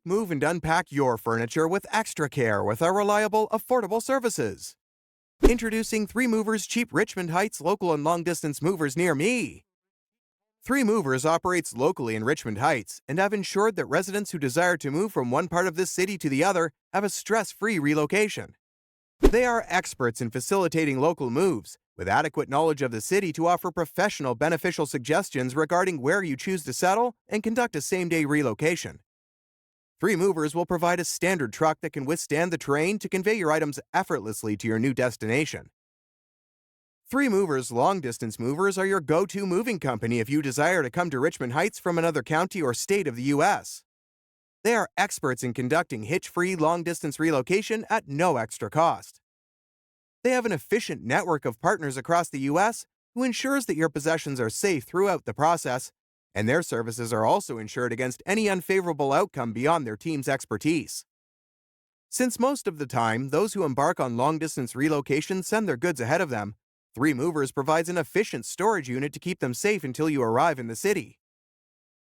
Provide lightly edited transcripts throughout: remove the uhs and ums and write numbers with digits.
move, and unpack your furniture with extra care with our reliable, affordable services. Introducing 3 Movers Cheap Richmond Heights local and long-distance movers near me. 3 Movers operates locally in Richmond Heights and have ensured that residents who desire to move from one part of this city to the other have a stress-free relocation. They are experts in facilitating local moves, with adequate knowledge of the city to offer professional, beneficial suggestions regarding where you choose to settle and conduct a same-day relocation. 3 Movers will provide a standard truck that can withstand the terrain to convey your items effortlessly to your new destination. 3 Movers long-distance movers are your go-to moving company if you desire to come to Richmond Heights from another county or state of the U.S. They are experts in conducting hitch-free long-distance relocation at no extra cost. They have an efficient network of partners across the U.S. who ensures that your possessions are safe throughout the process, and their services are also insured against any unfavorable outcome beyond their team's expertise. Since most of the time, those who embark on long-distance relocation send their goods ahead of them, 3 Movers provides an efficient storage unit to keep them safe until you arrive in the city.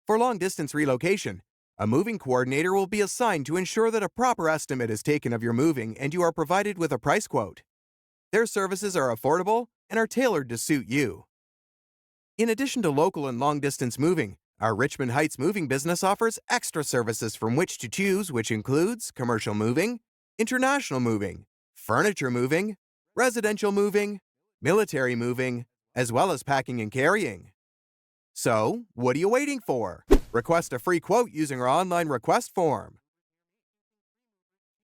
For long-distance relocation, a moving coordinator will be assigned to ensure that a proper estimate is taken of your moving and you are provided with a price quote. Their services are affordable and are tailored to suit you. In addition to local and long-distance moving, our Richmond Heights moving business offers extra services from which to choose, which includes commercial moving, international moving, furniture moving, residential moving, military moving, as well as packing and carrying. So, what are you waiting for? Request a free quote using our online request form.